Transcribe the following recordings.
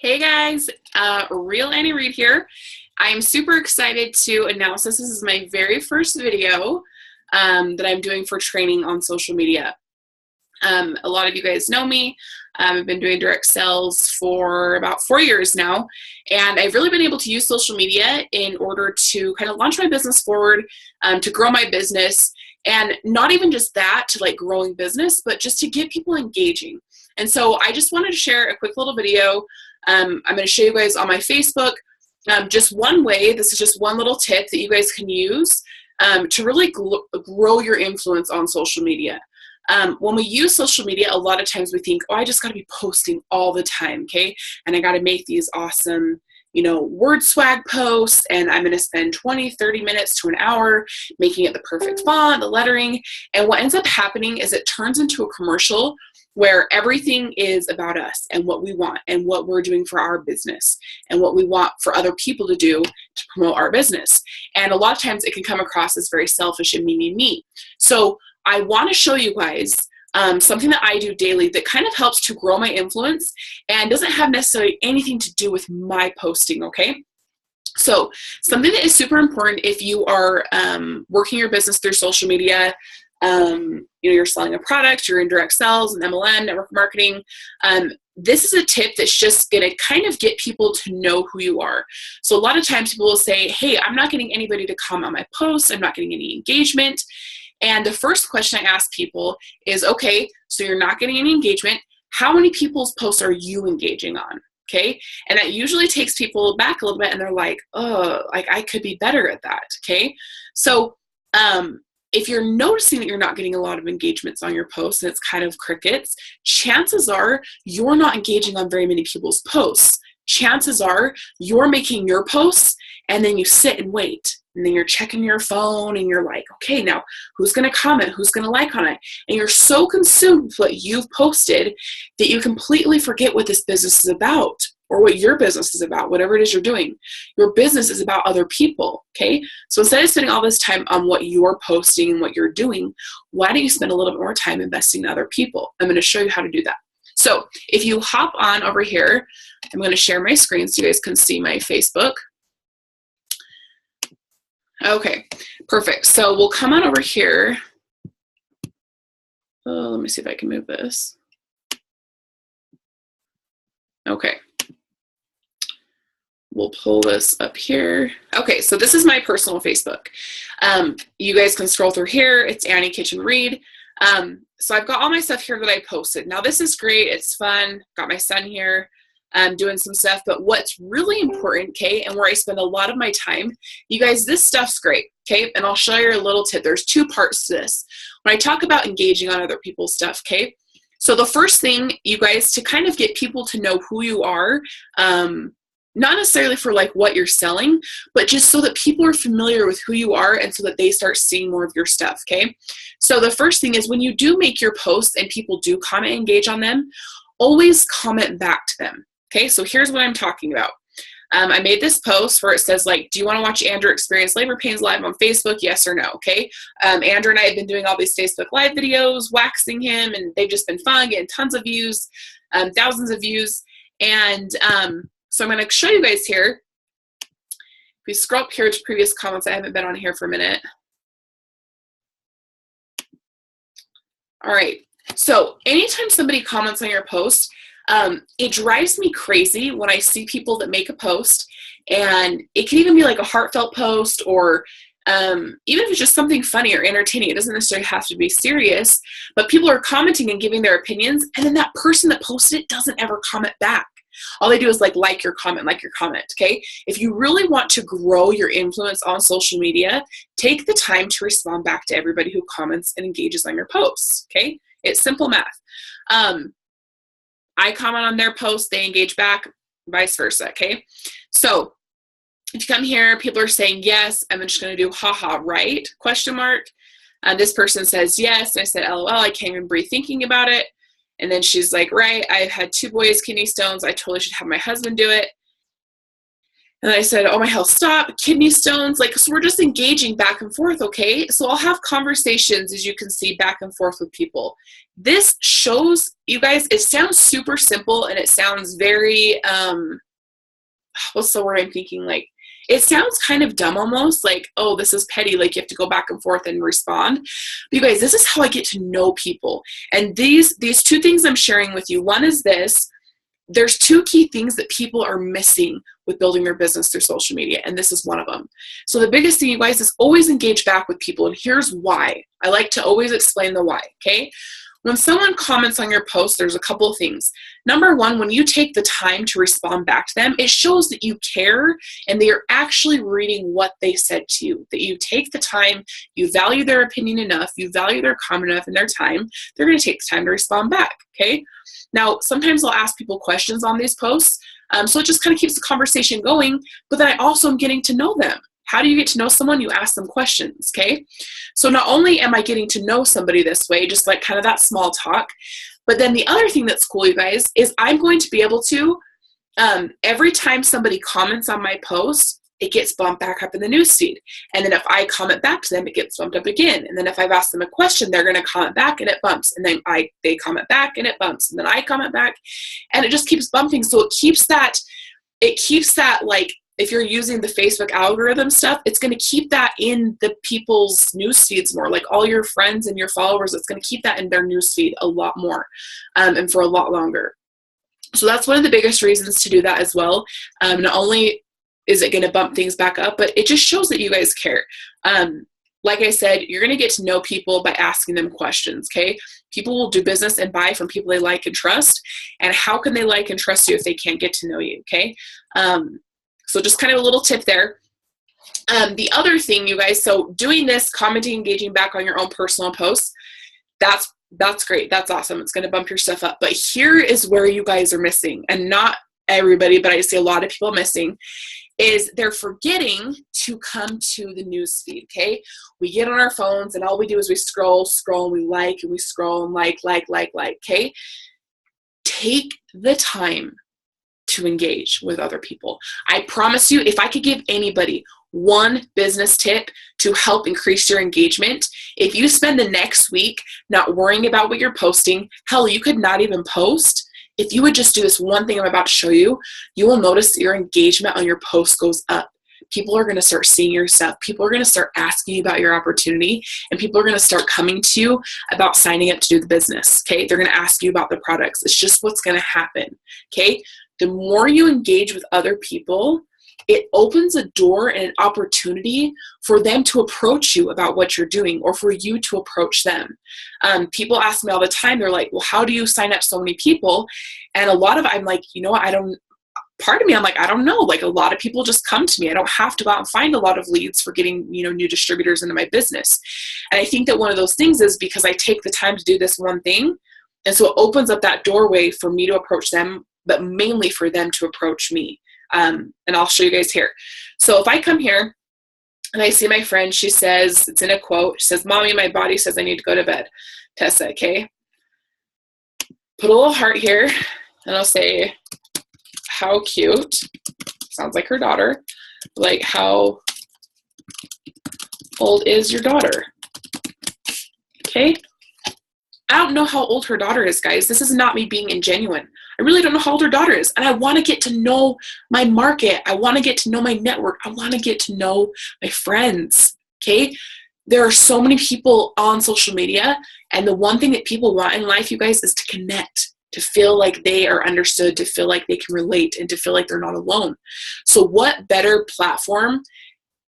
Hey guys, Realanniereed here. I'm super excited to announce this. This is my very first video that I'm doing for training on social media. A lot of you guys know me. I've been doing direct sales for about 4 years now, and I've really been able to use social media in order to kind of launch my business forward, to grow my business, and not even just that, to like growing business, but just to get people engaging. And so I just wanted to share a quick little video. I'm going to show you guys on my Facebook just one way. This is just one little tip that you guys can use to really grow your influence on social media. When we use social media, a lot of times we think, oh, I just got to be posting all the time, okay? And I got to make these awesome, word swag posts, and I'm going to spend 20, 30 minutes to an hour making it the perfect font, the lettering. And what ends up happening is it turns into a commercial where everything is about us and what we want and what we're doing for our business and what we want for other people to do to promote our business. And a lot of times it can come across as very selfish and me. So I want to show you guys something that I do daily that kind of helps to grow my influence and doesn't have necessarily anything to do with my posting, okay? So something that is super important if you are working your business through social media, you're selling a product, you're in direct sales and MLM, network marketing. This is a tip that's just going to kind of get people to know who you are. So a lot of times people will say, hey, I'm not getting anybody to comment on my posts. I'm not getting any engagement. And the first question I ask people is, okay, so you're not getting any engagement. How many people's posts are you engaging on? Okay. And that usually takes people back a little bit and they're like, oh, like I could be better at that. Okay. So, if you're noticing that you're not getting a lot of engagements on your posts and it's kind of crickets, chances are you're not engaging on very many people's posts. Chances are you're making your posts and then you sit and wait. And then you're checking your phone and you're like, okay, now who's going to comment? Who's going to like on it? And you're so consumed with what you've posted that you completely forget what this business is about or what your business is about, whatever it is you're doing. Your business is about other people, okay? So instead of spending all this time on what you're posting and what you're doing, why don't you spend a little bit more time investing in other people? I'm going to show you how to do that. So if you hop on over here, I'm going to share my screen so you guys can see my Facebook. Okay, perfect. So we'll come on over here. Oh, let me see if I can move this. Okay. We'll pull this up here. Okay, so this is my personal Facebook. You guys can scroll through here. It's Annie Kitchen Reed. So I've got all my stuff here that I posted. Now this is great. It's fun. Got my son here doing some stuff. But what's really important, okay, and where I spend a lot of my time, you guys, this stuff's great, okay? And I'll show you a little tip. There's two parts to this. When I talk about engaging on other people's stuff, okay? So the first thing, you guys, to kind of get people to know who you are, not necessarily for like what you're selling, but just so that people are familiar with who you are and so that they start seeing more of your stuff, okay? So the first thing is when you do make your posts and people do comment and engage on them, always comment back to them, okay? So here's what I'm talking about. I made this post where it says like, do you want to watch Andrew experience labor pains live on Facebook? Yes or no, okay? Andrew and I have been doing all these Facebook live videos, waxing him, and they've just been fun, getting tons of views, thousands of views. And so I'm going to show you guys here. If we scroll up here to previous comments, I haven't been on here for a minute. All right. So anytime somebody comments on your post, it drives me crazy when I see people that make a post, and it can even be like a heartfelt post or even if it's just something funny or entertaining. It doesn't necessarily have to be serious, but people are commenting and giving their opinions, and then that person that posted it doesn't ever comment back. All they do is like your comment, okay? If you really want to grow your influence on social media, take the time to respond back to everybody who comments and engages on your posts, okay? It's simple math. I comment on their post, they engage back, vice versa, okay? So if you come here, people are saying yes, I'm just gonna do haha, right? Question mark. This person says yes, and I said LOL, I can't even breathe thinking about it. And then she's like, right, I've had 2 boys, kidney stones. I totally should have my husband do it. And I said, oh my health, stop, kidney stones. Like, so we're just engaging back and forth, okay? So I'll have conversations, as you can see, back and forth with people. This shows, you guys, it sounds super simple and it sounds very, what's the word I'm thinking? Like, it sounds kind of dumb almost, like, oh, this is petty, like you have to go back and forth and respond. But you guys, this is how I get to know people. And these two things I'm sharing with you, one is this: there's two key things that people are missing with building their business through social media, and this is one of them. So the biggest thing, you guys, is always engage back with people, and here's why. I like to always explain the why, okay? When someone comments on your post, there's a couple of things. Number one, when you take the time to respond back to them, it shows that you care and that you're actually reading what they said to you, that you take the time, you value their opinion enough, you value their comment enough and their time, they're going to take the time to respond back, okay? Now, sometimes I'll ask people questions on these posts, so it just kind of keeps the conversation going, but then I also am getting to know them. How do you get to know someone? You ask them questions, okay? So not only am I getting to know somebody this way, just like kind of that small talk, but then the other thing that's cool, you guys, is I'm going to be able to, every time somebody comments on my post, it gets bumped back up in the newsfeed. And then if I comment back to them, it gets bumped up again. And then if I've asked them a question, they're going to comment back and it bumps. And then they comment back and it bumps. And then I comment back and it just keeps bumping. So it keeps that like, if you're using the Facebook algorithm stuff, it's going to keep that in the people's news feeds more. Like all your friends and your followers, it's going to keep that in their news feed a lot more and for a lot longer. So that's one of the biggest reasons to do that as well. Not only is it going to bump things back up, but it just shows that you guys care. Like I said, you're going to get to know people by asking them questions, okay? People will do business and buy from people they like and trust. And how can they like and trust you if they can't get to know you, okay? So just kind of a little tip there. The other thing, you guys, so doing this, commenting, engaging back on your own personal posts, that's great. That's awesome. It's going to bump your stuff up. But here is where you guys are missing, and not everybody, but I see a lot of people missing, is they're forgetting to come to the news feed, okay? We get on our phones and all we do is we scroll, and we like, and we scroll and like, okay? Take the time to engage with other people. I promise you, if I could give anybody one business tip to help increase your engagement, if you spend the next week not worrying about what you're posting, hell, you could not even post. If you would just do this one thing I'm about to show you, you will notice that your engagement on your post goes up. People are going to start seeing your stuff. People are going to start asking you about your opportunity, and people are going to start coming to you about signing up to do the business, okay? They're going to ask you about the products. It's just what's going to happen, okay? The more you engage with other people, it opens a door and an opportunity for them to approach you about what you're doing, or for you to approach them. People ask me all the time, they're like, well, how do you sign up so many people? And a lot of it, I'm like, you know what, part of me, I'm like, I don't know. Like, a lot of people just come to me. I don't have to go out and find a lot of leads for getting, new distributors into my business. And I think that one of those things is because I take the time to do this one thing. And so it opens up that doorway for me to approach them, but mainly for them to approach me. And I'll show you guys here. So if I come here and I see my friend, she says, it's in a quote, she says, "Mommy, my body says I need to go to bed." Tessa, okay? Put a little heart here and I'll say, how cute. Sounds like her daughter. Like, how old is your daughter? Okay? I don't know how old her daughter is, guys. This is not me being ingenuine. I really don't know how old her daughter is. And I want to get to know my market. I want to get to know my network. I want to get to know my friends, okay? There are so many people on social media, and the one thing that people want in life, you guys, is to connect, to feel like they are understood, to feel like they can relate, and to feel like they're not alone. So what better platform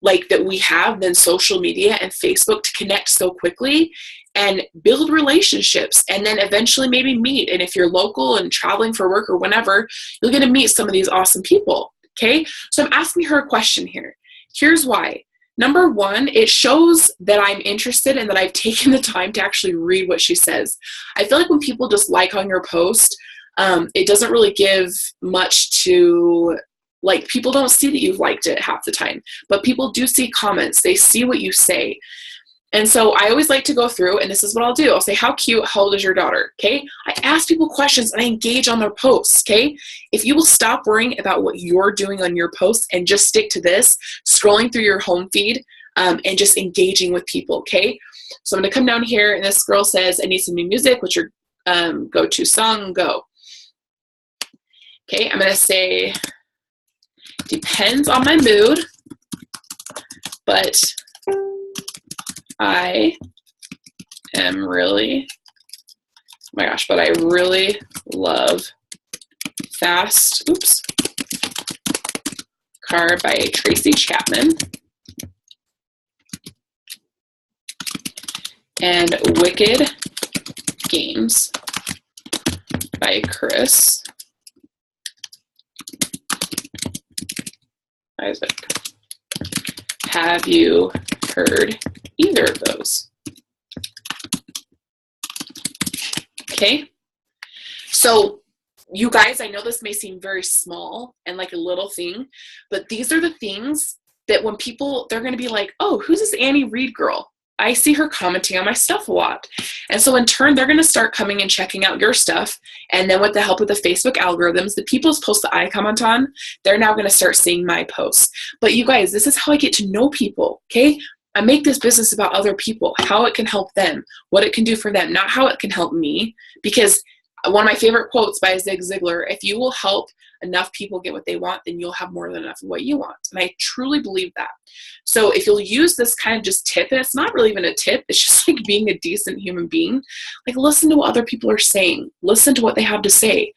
like that we have than social media and Facebook to connect so quickly and build relationships, and then eventually maybe meet. And if you're local and traveling for work or whenever, you'll get to meet some of these awesome people, okay? So I'm asking her a question here. Here's why. Number one, it shows that I'm interested and that I've taken the time to actually read what she says. I feel like when people just like on your post, it doesn't really give much to, like, people don't see that you've liked it half the time, but people do see comments. They see what you say. And so I always like to go through, and this is what I'll do. I'll say, how cute, how old is your daughter? Okay. I ask people questions and I engage on their posts. Okay. If you will stop worrying about what you're doing on your posts and just stick to this, scrolling through your home feed, and just engaging with people. Okay. So I'm going to come down here, and this girl says, I need some new music. What's your go-to song? Go. Okay. I'm going to say, depends on my mood, but I am really, oh my gosh, but I really love Fast Car by Tracy Chapman and Wicked Games by Chris Isaac. Have you heard either of those? Okay. So you guys, I know this may seem very small and like a little thing, but these are the things that when people, they're going to be like, oh, who's this Annie Reed girl? I see her commenting on my stuff a lot. And so in turn, they're going to start coming and checking out your stuff. And then with the help of the Facebook algorithms, the people's posts that I comment on, they're now going to start seeing my posts. But you guys, this is how I get to know people, okay? I make this business about other people, how it can help them, what it can do for them, not how it can help me. Because one of my favorite quotes by Zig Ziglar, if you will help enough people get what they want, then you'll have more than enough of what you want. And I truly believe that. So if you'll use this kind of just tip, and it's not really even a tip, it's just like being a decent human being, like listen to what other people are saying, listen to what they have to say.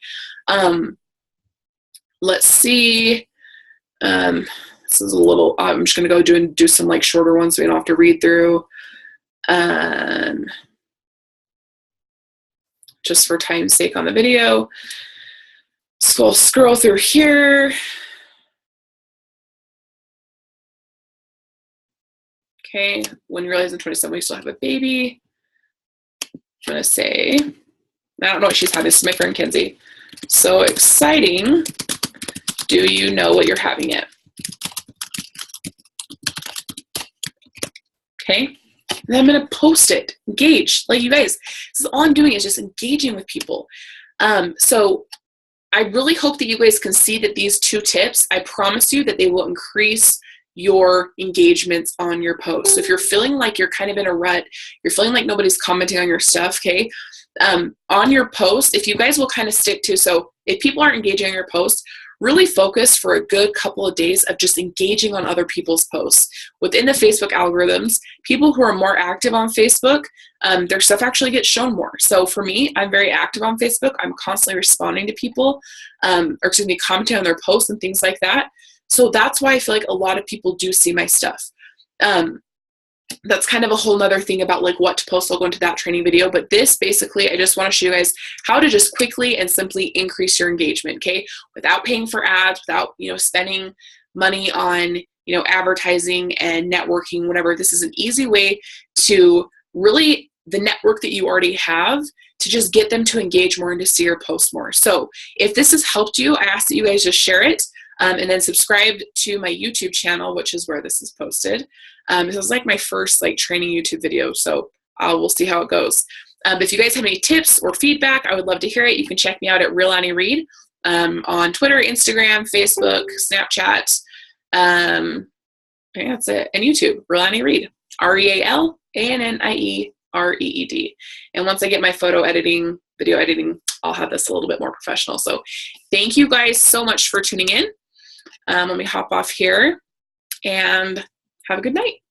Let's see. This is a little, I'm just going to go do some like shorter ones so we don't have to read through. Just for time's sake on the video. So I'll scroll through here. Okay, when you realize in 27 weeks you'll have a baby. I'm gonna say, I don't know what she's having. This is my friend Kenzie. So exciting. Do you know what you're having yet? Okay, and then I'm gonna post it, engage. Like you guys, this is all I'm doing is just engaging with people. So I really hope that you guys can see that these 2 tips, I promise you that they will increase your engagements on your posts. So if you're feeling like you're kind of in a rut, you're feeling like nobody's commenting on your stuff, okay, on your post, if you guys will kind of stick to, so if people aren't engaging on your post, really focus for a good couple of days of just engaging on other people's posts. Within the Facebook algorithms, people who are more active on Facebook, their stuff actually gets shown more. So for me, I'm very active on Facebook. I'm constantly responding to people, commenting on their posts and things like that. So that's why I feel like a lot of people do see my stuff. That's kind of a whole nother thing about like what to post. I'll go into that training video, but this basically, I just want to show you guys how to just quickly and simply increase your engagement, okay? Without paying for ads, without, spending money on, advertising and networking, whatever. This is an easy way to really, the network that you already have, to just get them to engage more and to see your posts more. So if this has helped you, I ask that you guys just share it. And then subscribe to my YouTube channel, which is where this is posted. This is like my first training YouTube video, so we'll see how it goes. If you guys have any tips or feedback, I would love to hear it. You can check me out at Realanniereed on Twitter, Instagram, Facebook, Snapchat. I think that's it. And YouTube, Realanniereed, RealAnniereed. And once I get my photo editing, video editing, I'll have this a little bit more professional. So thank you guys so much for tuning in. Let me hop off here and have a good night.